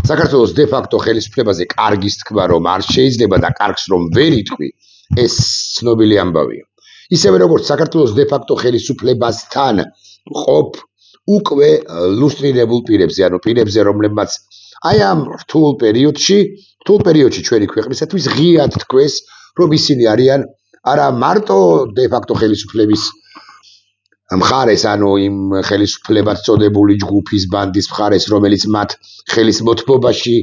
საქართველოს de facto ხელისუფლებაზე კარგის თქმა რომ არ შეიძლება და კარგს რომ ვერ იტყვი, ეს ცნობილი ამბავია. ისევე როგორც საქართველოს de facto ხელისუფლებასთან ყოფ უკვე ლუსტრირებულ პირებზე, ანუ პირებზე, რომლებმაც აი ამ რთულ პერიოდში ჩვენი ქვეყნისათვის ღიად თქვეს, რომ ისინი არიან არა მარტო de facto ხელისუფლების მხარეს, ანუ იმ ხელისუფლებად წოდებული ჯგუფის ბანდის მხარეს, რომელიც მათ ხელის მოთმობაში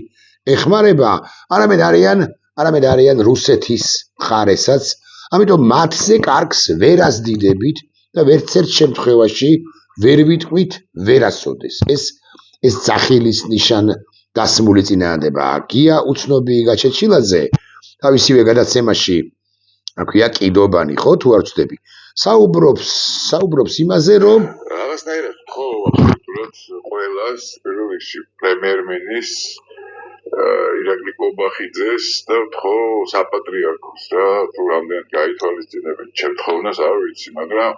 ეხმარება, არამედ არიან რუსეთის მხარესაც. ამიტომ მათზე კარგს ვერ ასდიდებით და ვერცერთ შემთხვევაში ვერ ვიტყვით ვერასოდეს. ეს ძახილის ნიშან დასმული წინააღმდეგობაა. გია უცნობი გაჩეჩილაძე თავისივე გადაცემაში, აქვია კიდობანი, ხო თუ არ ვწდები, საუბრობს იმაზე, რომ რაღაცნაირად ხო აბსოლუტურად ყველას პირველ რიგში პრემიერ-მინისტრს ირაკლი კობახიძეს და ხო საპატრიარქოს რა თუ რამდენად გაითვალისწინებენ ჩემ თხოვნას არ ვიცი, მაგრამ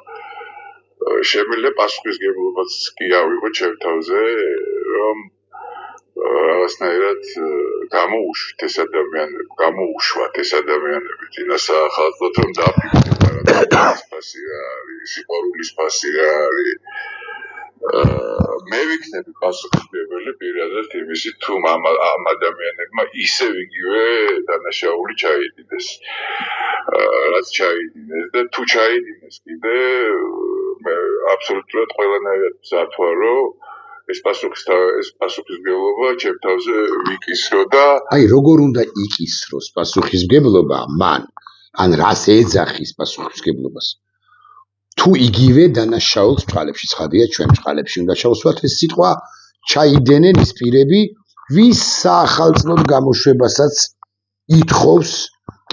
შემიძლია პასუხისგებლობაც კი ავიღო ჩემ თავზე, რომ რაღაცნაირად გამოუშვათ ეს ადამიანები წინა საახალწლოდ რომ დაფიქრდნენ რაღაც ფასი რა არის, სიყვარულის ფასი რა არის. მე ვიქნები პასუხისმგებელი პირადად იმისი თუ ამ ადამიანებმა ისევ იგივე დანაშაული ჩაიდინეს, რაც ჩაიდინეს და თუ ჩაიდინეს კიდე აბსოლუტურად ყველანაირად მზათვარო ეს პასუხისმგებლობა ჩემ თავზე ვიკისრო და აი როგორ უნდა იკისროს პასუხისმგებლობა მან, ან რას ეძახის პასუხისმგებლობას. თუ იგივე დანაშაულს წყალებში ცხადია ჩვენ წყალებში უნდა ჩავსვათ ეს სიტყვა ჩაიდენენ ის პირები, ვის საახალწლოდ გამოშვებასაც ითხოვს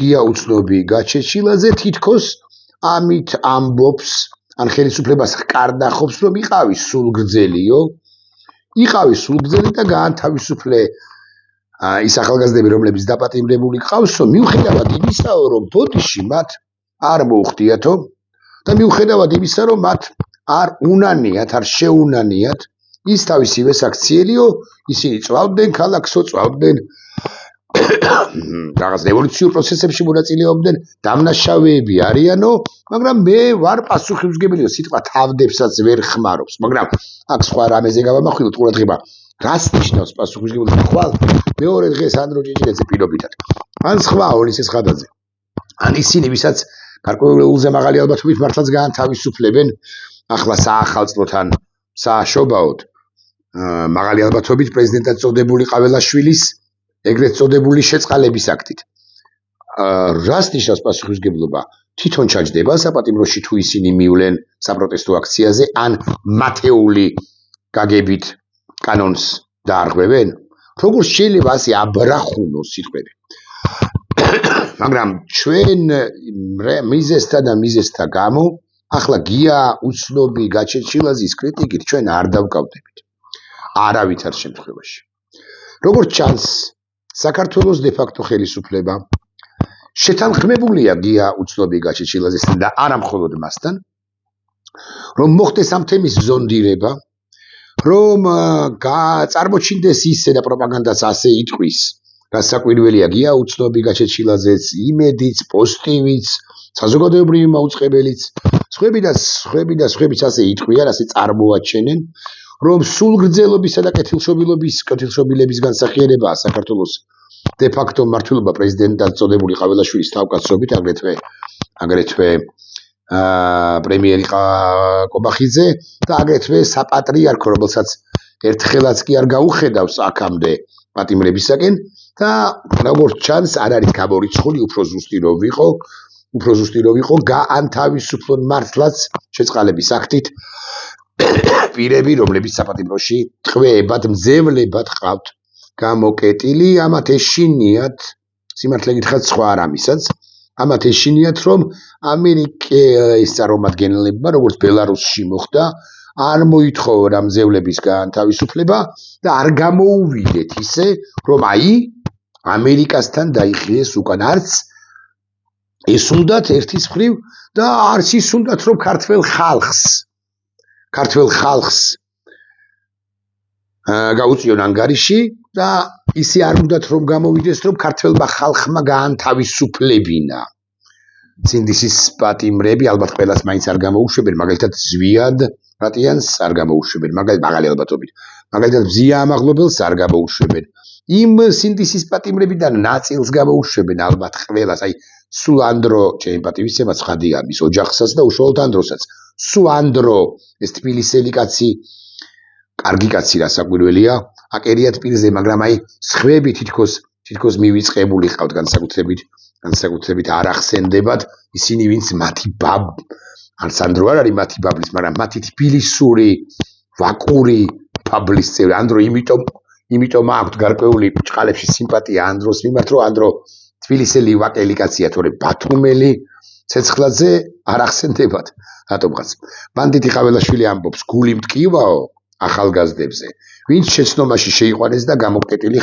გია უცნობი გაჩეჩილაძე, თითქოს ამით ამბობს, ან ხელისუფლებას ჰკარნახობს, რომ იყავი სულგრძელი და გაანთავისუფლე ის ახალგაზრდები, რომლებიც დაპატიმრებული ყავსო, მიუხედავად იმისაო, რომ ბოდიში მათ არ მოუხდიათო და მიუხედავად იმისა, რომ მათ არ შეუნანიათ ის თავისივე საქციელიო, ისინი წვავდნენ ქალაქსო, წვავდნენ რაღაც რევოლუციურ პროცესებში მონაწილეობდნენ, დამნაშავეები არიანო, მაგრამ მე ვარ პასუხისმგებელიო, სიტყვა თავდებსაც ვერ ხმარობს, მაგრამ აქ სხვა რამეზე გავამახვილოთ ყურადღება. რას ნიშნავს პასუხისმგებლობა? ხვალ მეორე დღეს ანდრო ჭიჭილაძე პირობითად. ან სხვა ოლისე ხადაძე. ან ისინი, ვისაც გარკვეულზე მაღალი ალბათობით მართლაც გაანთავისუფლებენ, ახლა საახალწლოთან სააშობაოდ მაღალი ალბათობით პრეზიდენტად წოდებული ყაველაშვილის ეგრეთ წოდებული შეწყალების აქტით. რას ნიშნავს პასუხისმგებლობა? თვითონ ჩაჯდება საპატიმროში თუ ისინი მივლენ საპროტესტო აქციაზე, ან მათეული გაგებით კანონს დაარღვევენ? როგორ შეიძლება ასე აბრახუნოს სიტყვები? მაგრამ ჩვენ მიზესთა გამო ახლა გია უცნობი გაჩეჩილაძის კრიტიკით ჩვენ არ დავკავდებით. არავითარ შემთხვევაში. როგორც ჩანს, საქართველოს de facto ხელისუფლება შეთანხმებულია გია უცნობი გაჩეჩილაძესთან და არა მხოლოდ მასთან, რომ მოხდეს ამ თემის ზონდირება, რომ წარმოჩინდეს ისე და პროპაგანდაც ასე იტყვის, რაც საკვირველია გია უცნობი გაჩეჩილაძეც, იმედიც, პოსტივიც, საზოგადოებრივი მაუწყებელიც, სხვებიც ასე იტყვიან, ასე წარმოაჩენენ, რომ სულგრძელობისა და კეთილშობილების განსახიერებაა საქართველოს de facto მმართველობა პრეზიდენტად წოდებული ყაველაშვილის თავკაცობით, აგრეთვე პრემიერი კობახიძე და აგრეთვე საპატრიარქო, რომელსაც ერთხელაც კი არ გაუხედავს აქამდე პატიმრებისაკენ და როგორც ჩანს არ არის გამორიცხული, უფრო ზუსტი რო ვიყო გაანთავისუფლონ მართლაც შეწყალების აქტით პირები, რომლებიც საპატიმროში ტყვეებად, მძევლებად ყავთ გამოკეტილი, ამათ ეშინიათ, სიმართლე გითხრათ სხვა რამისაც, ამათ ეშინიათ, რომ ამერიკის წარმომადგენლებმა, როგორც ბელარუსში მოხდა, არ მოითხოვა მძევლების გაანთავისუფლება და არ გამოუვიდეთ ისე, რომ აი ამერიკასთან დაიხიეს უკან არც ეს უნდათ ერთის მხრივ და არც ის უნდათ, რომ ქართველ ხალხს გაუწიონ ანგარიში და ისე არ უნდათ რომ გამოვიდეს, რომ ქართველმა ხალხმა გაანთავისუფლებინა. წინდისის პატიმრები ალბათ ყველას მაინც არ გამოუშვებენ, მაგალითად ზვიად რატიანს არ გამოუშვებენ, მაგალი ალბათობით. მაგალითად ბზია ამაღლობელს არ გამოუშვებენ. იმ სინდისის პატიმრებიდან ნაწილს გამოუშვებენ ალბათ ყველას, აი სულ ანდრო ჩემი პატივისცემა ცხადია მის ოჯახსაც და უშუალოდ ანდროსაც. სულ ანდრო ეს თბილისელი კაცი, კარგი კაცი რა საკვირველია, აკერია თბილისზე, მაგრამ აი სხვები თითქოს მივიწყებული ყავთ განსაკუთრებით არ ახსენდებათ ისინი ვინც მათი არც ანდრო არ არის მათი ბაბლის, მაგრამ მათი თბილისური ვაკური ბაბლის წევრი. ანდრო იმიტომ აქვთ გარკვეული ბრჭყალებში სიმპათია ანდროს მიმართ, რომ ანდრო თბილისელი ვაკელი კაცია, თორემ ბათუმელი ცეცხლაძე არ ახსენდებათ რატომღაც. ბანდიტი ყაველაშვილი ამბობს, გული მტკივაო ახალგაზრდებზე, ვინც შეცნობაში შეიყვანეს და გამოკეტილი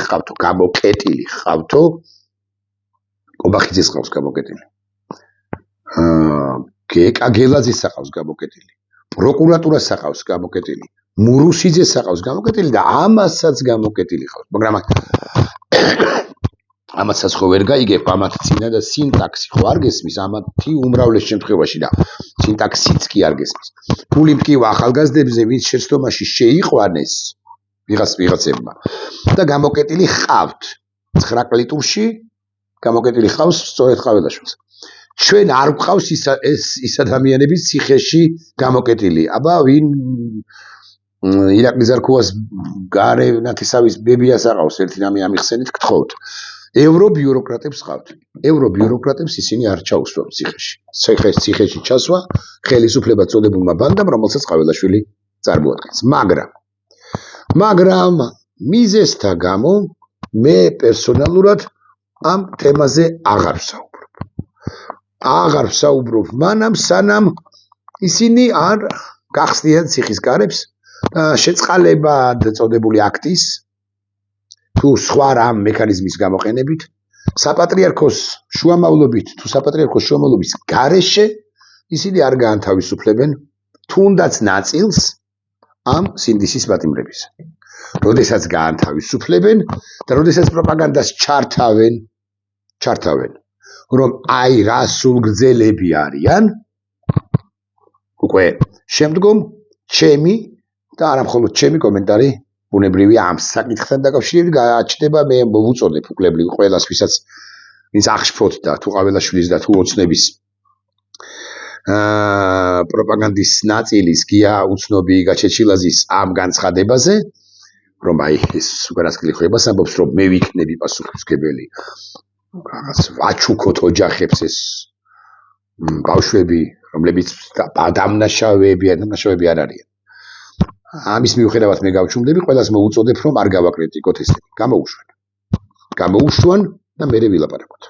ხავთო, კობახიძეს ყავს გამოკეტილი. გეკა გელაძეს აყავს გამოკეტილი. პროკურატურას აყავს გამოკეტილი. მურუსიძეს აყავს გამოკეტილი და ამასაც გამოკეტილი ყავს. მაგრამ ამასაც ხო ვერ გაიგებ, ამათ წინა და სინტაქსი ხო არ გესმის, ამათი უმრავლეს შემთხვევაში და სინტაქსიც კი არ გესმის. გული მტკივა ახალგაზრდებზე, ვინც შეცდომაში შეიყვანეს ვიღაცებმა და გამოკეტილი ხავთ 9 კლიტურში, გამოკეტილი ხავს სწორედ ყაველაშვილს. ჩვენ არ გვყავს ის ადამიანების ციხეში გამოკეტილი. აბა ვინ ირაკლი ზარქუას გარე ნათესავის ბებიას აყავს ერთი რამე ამიხსენით გთხოვთ. ევრობიუროკრატებს ყავთ. ევრობიუროკრატებს ისინი არ ჩაუსვამ ციხეში. ციხეში ჩასვა ხელისუფლება წოდებულმა ბანდამ, რომელსაც ყაველაშვილი წარმოადგენს. მაგრამ მიზესთა გამო მე პერსონალურად ამ თემაზე აღარ ვსაუბრობ მანამ სანამ ისინი არ გახსნიან ციხის კარებს შეწყალებად წოდებული აქტის თუ სხვა რამ მექანიზმის გამოყენებით საპატრიარქოს შუამავლობის გარეშე ისინი არ გაანთავისუფლებენ თუნდაც ნაწილს ამ სინდისის პატიმრების. როდესაც გაანთავისუფლებენ და როდესაც პროპაგანდას ჩართავენ, რომ აი რა სულგრძელები არიან, უკვე შემდგომ ჩემი და არა მხოლოდ ჩემი კომენტარი ბუნებრივია ამ საკითხთან დაკავშირებით გააჩნდება, მე მოვუწოდებ უკლებლივ ყველას, ვინც აღშფოთდა და თუ ყაველაშვილის და თუ ოცნების პროპაგანდის ნაწილის გია უცნობი გაჩეჩილაძის ამ განცხადებაზე, რომ აი ეს უკანასკნელი ხებას ამბობს, რომ მე ვიქნები პასუხისმგებელი რაღაც ვაჩუქოთ ოჯახებს ეს ბავშვები, რომლებიც დამნაშავეები არ არიან. ამის მიუხედავად მე გავჩუმდები, ყველას მოვუწოდებ, რომ არ გავაკრიტიკოთ ესენი. გამოუშვან და მერე ვილაპარაკოთ.